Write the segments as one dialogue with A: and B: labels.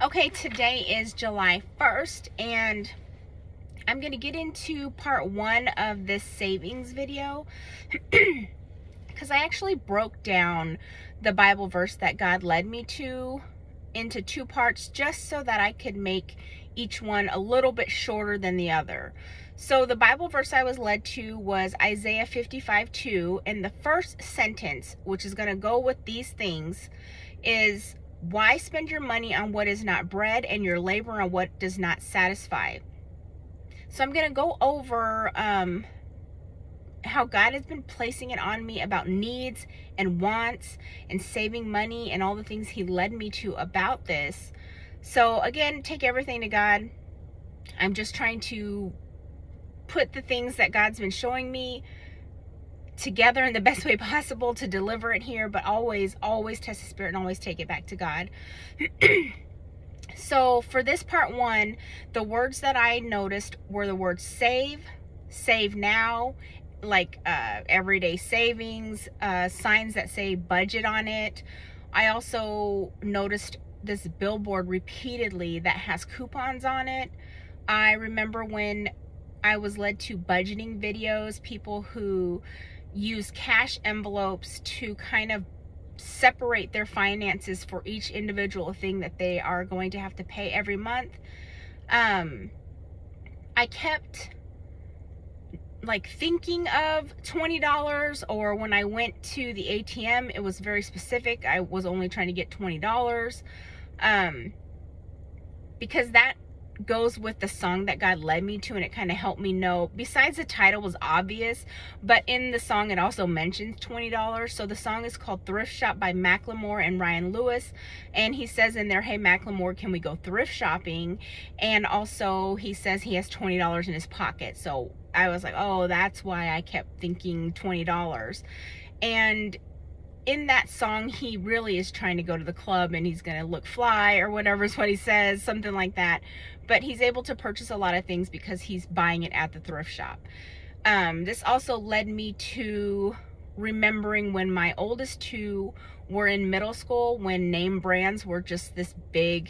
A: Okay, today is July 1st, and I'm going to get into part one of this savings video because I actually broke down the Bible verse that God led me to into two parts just so that I could make each one a little bit shorter than the other. So the Bible verse I was led to was Isaiah 55:2, and the first sentence, which is going to go with these things, is, "Why spend your money on what is not bread and your labor on what does not satisfy?" So I'm going to go over how God has been placing it on me about needs and wants and saving money and all the things he led me to about this. So again, take everything to God. I'm just trying to put the things that God's been showing me together in the best way possible to deliver it here, but always test the spirit and always take it back to God. So for this part one, the words that I noticed were the words save now, like everyday savings, signs that say budget on it. I also noticed this billboard repeatedly that has coupons on it. I remember when I was led to budgeting videos, people who use cash envelopes to kind of separate their finances for each individual thing that they are going to have to pay every month. I kept like thinking of $20, or when I went to the ATM, it was very specific. I was only trying to get $20 because that goes with the song that God led me to, and it kind of helped me know. Besides, the title was obvious, but in the song it also mentions $20. So the song is called Thrift Shop by Macklemore and Ryan Lewis, and he says in there, "Hey Macklemore, can we go thrift shopping?" And also he says he has $20 in his pocket. So I was like, oh, that's why I kept thinking $20. And in that song, he really is trying to go to the club and he's going to look fly, or whatever is what he says, something like that. But he's able to purchase a lot of things because he's buying it at the thrift shop. This also led me to remembering when my oldest two were in middle school, when name brands were just this big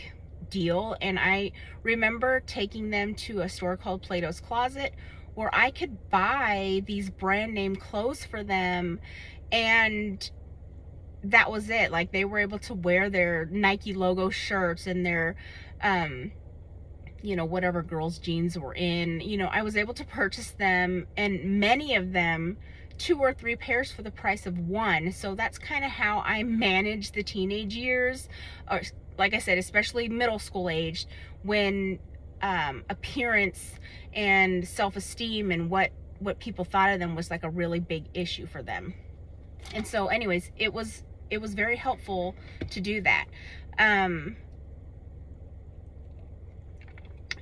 A: deal. And I remember taking them to a store called Plato's Closet, where I could buy these brand name clothes for them, and that was it. Like, they were able to wear their Nike logo shirts and their whatever girls' jeans were in. I was able to purchase them, and many of them 2 or 3 pairs for the price of one. So that's kind of how I managed the teenage years, or like I said, especially middle school age, when appearance and self-esteem and what people thought of them was like a really big issue for them. And so anyways, it was very helpful to do that.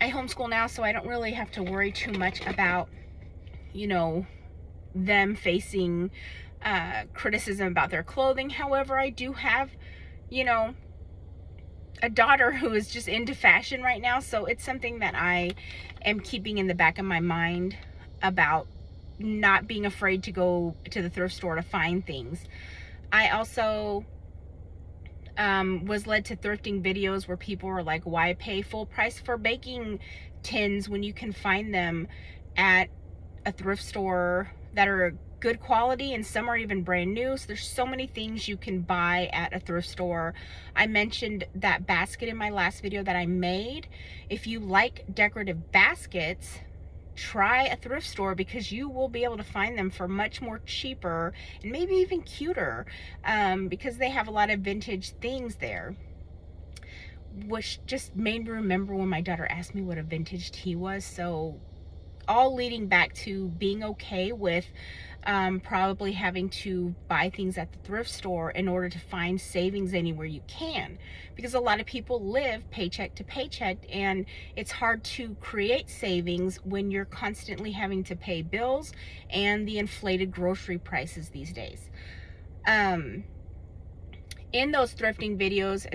A: I homeschool now, so I don't really have to worry too much about them facing criticism about their clothing. However, I do have a daughter who is just into fashion right now, so it's something that I am keeping in the back of my mind about not being afraid to go to the thrift store to find things. I also was led to thrifting videos where people were like, why pay full price for baking tins when you can find them at a thrift store that are good quality, and some are even brand new. So there's so many things you can buy at a thrift store. I mentioned that basket in my last video that I made. If you like decorative baskets, try a thrift store, because you will be able to find them for much more cheaper and maybe even cuter, because they have a lot of vintage things there, which just made me remember when my daughter asked me what a vintage tea was. So all leading back to being okay with probably having to buy things at the thrift store in order to find savings anywhere you can, because a lot of people live paycheck to paycheck, and it's hard to create savings when you're constantly having to pay bills and the inflated grocery prices these days. In those thrifting videos,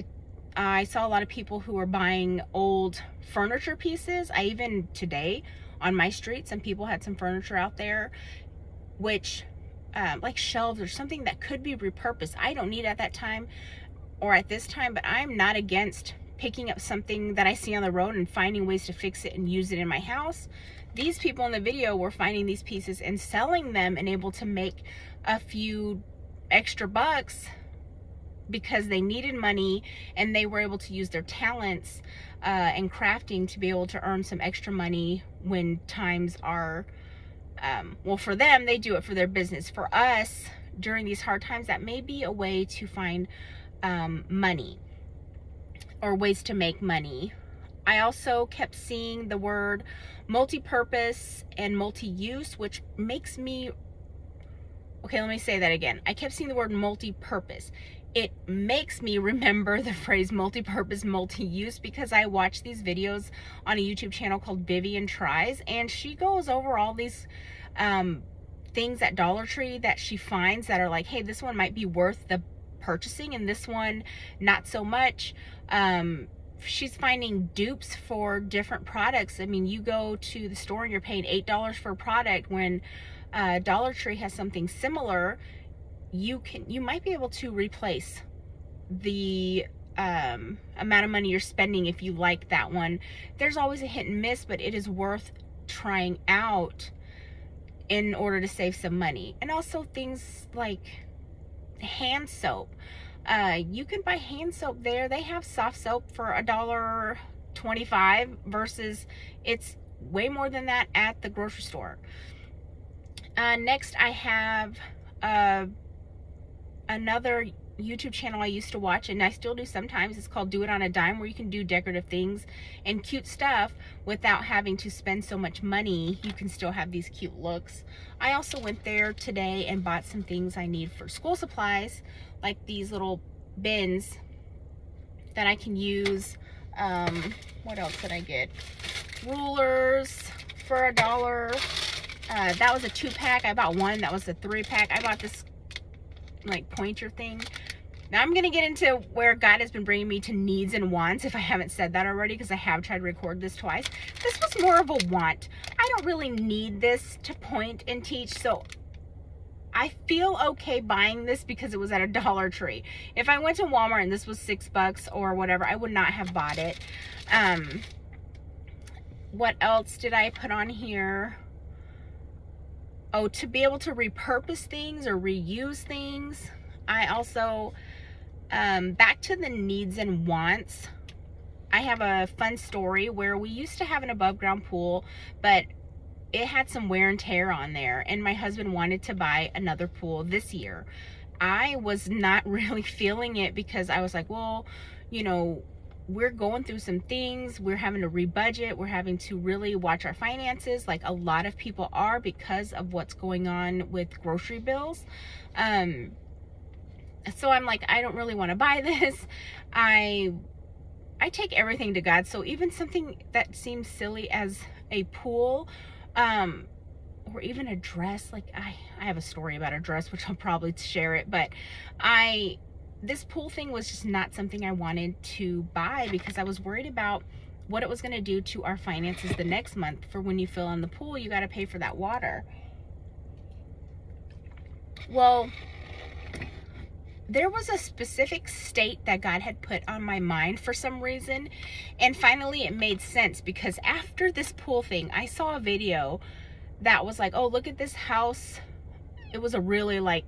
A: I saw a lot of people who were buying old furniture pieces. Even today on my street, some people had some furniture out there, which like shelves or something that could be repurposed. I don't need at that time or at this time, but I'm not against picking up something that I see on the road and finding ways to fix it and use it in my house. These people in the video were finding these pieces and selling them and able to make a few extra bucks because they needed money, and they were able to use their talents and crafting to be able to earn some extra money when times are, well, for them, they do it for their business. For us, during these hard times, that may be a way to find money or ways to make money. I also kept seeing the word multi-purpose and multi-use, which makes me, okay, let me say that again. I kept seeing the word multi-purpose. It makes me remember the phrase multi-purpose, multi-use, because I watch these videos on a YouTube channel called Vivian Tries, and she goes over all these things at Dollar Tree that she finds that are like, hey, this one might be worth the purchasing and this one not so much. She's finding dupes for different products. I mean, you go to the store and you're paying $8 for a product when Dollar Tree has something similar. You might be able to replace the amount of money you're spending if you like that one. There's always a hit and miss, but it is worth trying out in order to save some money. And also things like hand soap. You can buy hand soap there. They have soft soap for $1.25 versus it's way more than that at the grocery store. Next, I have another YouTube channel I used to watch, and I still do sometimes. It's called Do It on a Dime, where you can do decorative things and cute stuff without having to spend so much money. You can still have these cute looks. I also went there today and bought some things I need for school supplies, like these little bins that I can use. What else did I get? Rulers for $1. That was a 2-pack. I bought one that was a 3-pack. I bought this like pointer thing. Now I'm gonna get into where God has been bringing me to needs and wants, if I haven't said that already, because I have tried to record this twice. This was more of a want. I don't really need this to point and teach, so I feel okay buying this because it was at a Dollar Tree. If I went to Walmart and this was $6 or whatever, I would not have bought it. What else did I put on here? Oh, to be able to repurpose things or reuse things. I also, back to the needs and wants, I have a fun story where we used to have an above ground pool, but it had some wear and tear on there, and my husband wanted to buy another pool this year. I was not really feeling it because I was like, well, you know, we're going through some things. We're having to rebudget. We're having to really watch our finances, like a lot of people are, because of what's going on with grocery bills. So I'm like, I don't really want to buy this. I take everything to God. So even something that seems silly as a pool, or even a dress, like I have a story about a dress, which I'll probably share it, but this pool thing was just not something I wanted to buy because I was worried about what it was going to do to our finances the next month. For when you fill in the pool, you got to pay for that water. Well, there was a specific state that God had put on my mind for some reason, and finally it made sense, because after this pool thing, I saw a video that was like, oh, look at this house. It was a really like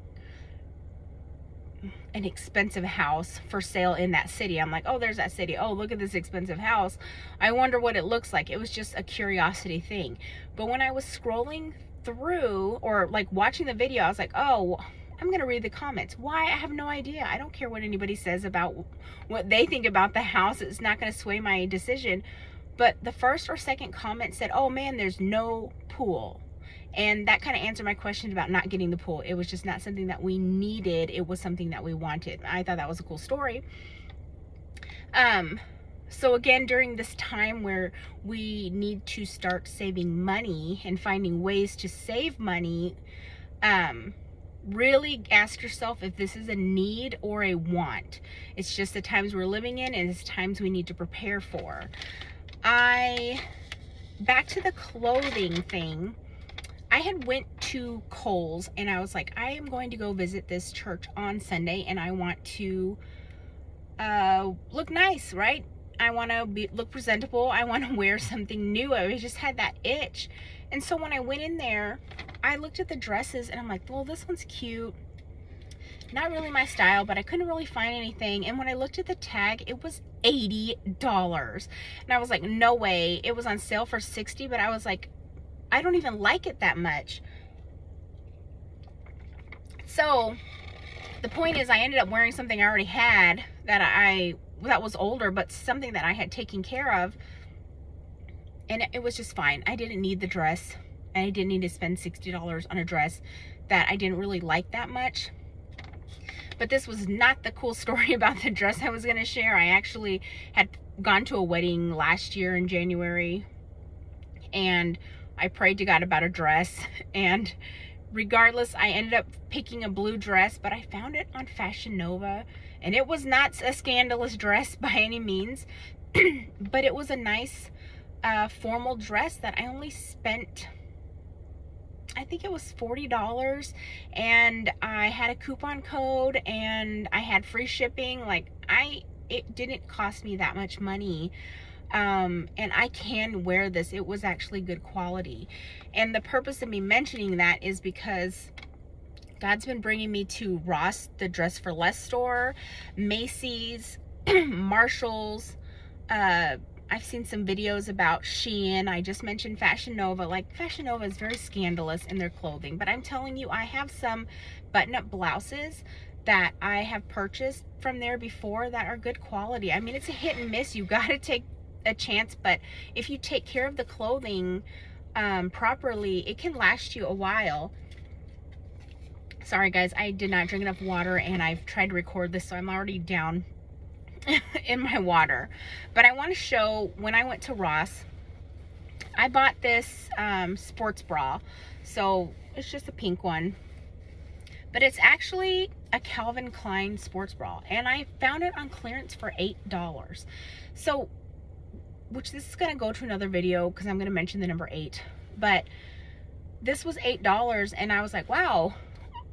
A: an expensive house for sale in that city. I'm like, oh, there's that city. Oh, look at this expensive house. I wonder what it looks like. It was just a curiosity thing. But when I was scrolling through, or like watching the video, I was like, oh, I'm going to read the comments. Why? I have no idea. I don't care what anybody says about what they think about the house. It's not going to sway my decision. But the first or second comment said, oh man, there's no pool. And that kind of answered my question about not getting the pool. It was just not something that we needed. It was something that we wanted. I thought that was a cool story. So again, during this time where we need to start saving money and finding ways to save money, really ask yourself if this is a need or a want. It's just the times we're living in, and it's times we need to prepare for. Back to the clothing thing. I had went to Kohl's and I was like, I am going to go visit this church on Sunday and I want to look nice, right? I want to look presentable. I want to wear something new. I just had that itch. And so when I went in there, I looked at the dresses and I'm like, well, this one's cute. Not really my style, but I couldn't really find anything. And when I looked at the tag, it was $80. And I was like, no way. It was on sale for $60, but I was like, I don't even like it that much. So the point is, I ended up wearing something I already had that was older, but something that I had taken care of. And it was just fine. I didn't need the dress. And I didn't need to spend $60 on a dress that I didn't really like that much. But this was not the cool story about the dress I was going to share. I actually had gone to a wedding last year in January, and I prayed to God about a dress, and regardless, I ended up picking a blue dress, but I found it on Fashion Nova, and it was not a scandalous dress by any means, but it was a nice formal dress that I only spent, I think it was $40, and I had a coupon code and I had free shipping. Like, it didn't cost me that much money. And I can wear this. It was actually good quality. And the purpose of me mentioning that is because God's been bringing me to Ross, the Dress for Less store, Macy's, Marshalls, I've seen some videos about Shein. I just mentioned Fashion Nova. Like, Fashion Nova is very scandalous in their clothing, but I'm telling you, I have some button-up blouses that I have purchased from there before that are good quality. I mean, it's a hit and miss. You got to take a chance, but if you take care of the clothing properly, it can last you a while. Sorry guys, I did not drink enough water, and I've tried to record this, so I'm already down in my water. But I want to show, when I went to Ross, I bought this sports bra. So it's just a pink one, but it's actually a Calvin Klein sports bra, and I found it on clearance for $8. So, which this is going to go to another video because I'm going to mention the number 8, but this was $8, and I was like, wow,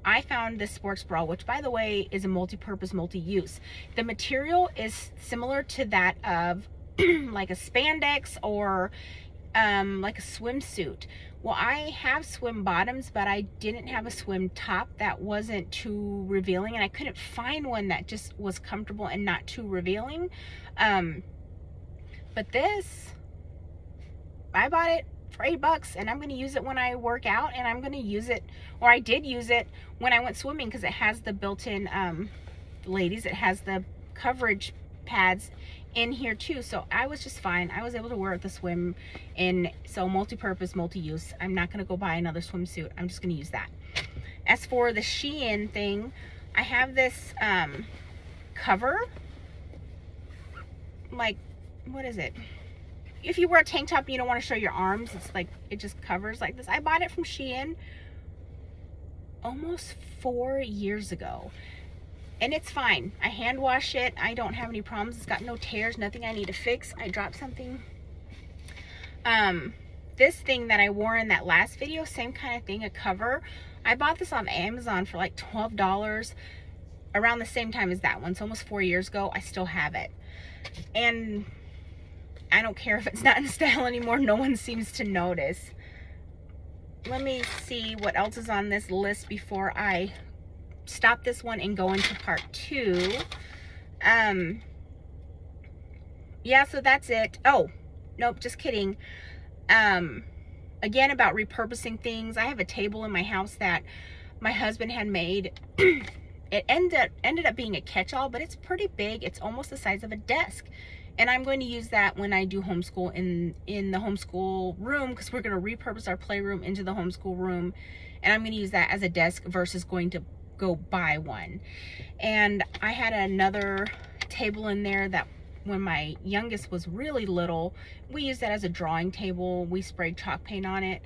A: I found this sports bra, which by the way is a multi-purpose, multi-use. The material is similar to that of like a spandex or like a swimsuit. Well, I have swim bottoms, but I didn't have a swim top that wasn't too revealing, and I couldn't find one that just was comfortable and not too revealing. But this, I bought it for $8, and I'm going to use it when I work out, and I'm going to use it, or I did use it when I went swimming, because it has the built-in, ladies, it has the coverage pads in here too. So I was just fine. I was able to wear it to swim in. So multi-purpose, multi-use. I'm not going to go buy another swimsuit. I'm just going to use that. As for the Shein thing, I have this cover, like, what is it? If you wear a tank top and you don't want to show your arms, it's like, it just covers like this. I bought it from Shein almost 4 years ago, and it's fine. I hand wash it. I don't have any problems. It's got no tears, nothing I need to fix. I dropped something. This thing that I wore in that last video, same kind of thing, a cover. I bought this on Amazon for like $12 around the same time as that one. So almost 4 years ago. I still have it, and I don't care if it's not in style anymore. No one seems to notice. Let me see what else is on this list before I stop this one and go into part 2. Yeah, so that's it. Oh, nope, just kidding. Again, about repurposing things. I have a table in my house that my husband had made. It ended up being a catch-all, but it's pretty big. It's almost the size of a desk. And I'm going to use that when I do homeschool in the homeschool room, because we're going to repurpose our playroom into the homeschool room. And I'm going to use that as a desk versus going to go buy one. And I had another table in there that when my youngest was really little, we used that as a drawing table. We sprayed chalk paint on it.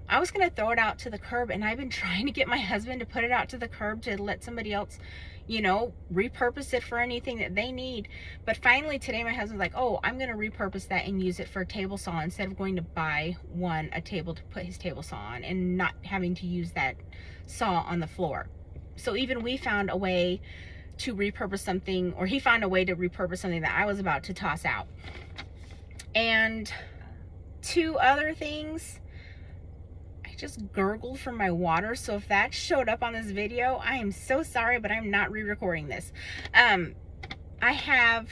A: I was going to throw it out to the curb, and I've been trying to get my husband to put it out to the curb to let somebody else, you know, repurpose it for anything that they need. But finally today my husband's like, oh, I'm going to repurpose that and use it for a table saw instead of going to buy a table to put his table saw on and not having to use that saw on the floor. So even we found a way to repurpose something, or he found a way to repurpose something that I was about to toss out. And 2 other things, I just gurgled from my water, so if that showed up on this video, I am so sorry, but I'm not re-recording this. I have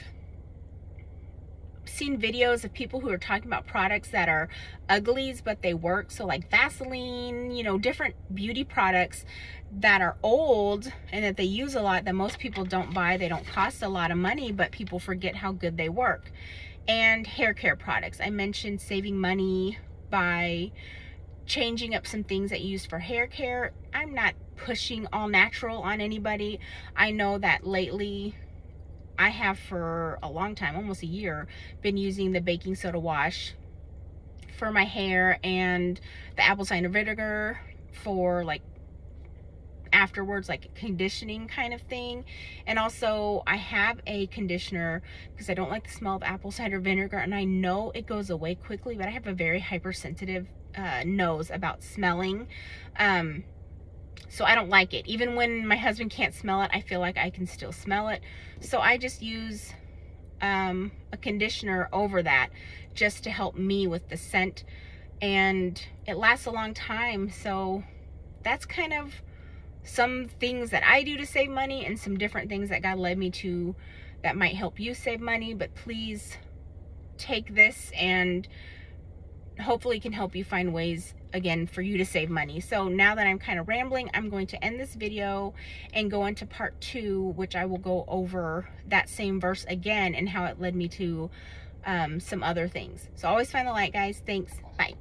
A: seen videos of people who are talking about products that are uglies but they work, so like Vaseline, you know, different beauty products that are old and that they use a lot that most people don't buy. They don't cost a lot of money, but people forget how good they work. And hair care products, I mentioned saving money by changing up some things that you use for hair care. I'm not pushing all natural on anybody. I know that lately, I have for a long time, almost a year, been using the baking soda wash for my hair and the apple cider vinegar for like afterwards, like a conditioning kind of thing. And also I have a conditioner because I don't like the smell of apple cider vinegar, and I know it goes away quickly, but I have a very hypersensitive nose about smelling, so I don't like it. Even when my husband can't smell it, I feel like I can still smell it. So I just use a conditioner over that just to help me with the scent, and it lasts a long time. So that's kind of some things that I do to save money, and some different things that God led me to that might help you save money. But please take this, and hopefully can help you find ways, again, for you to save money. So now that I'm kind of rambling, I'm going to end this video and go into part 2, which I will go over that same verse again and how it led me to some other things. So always find the light, guys. Thanks. Bye.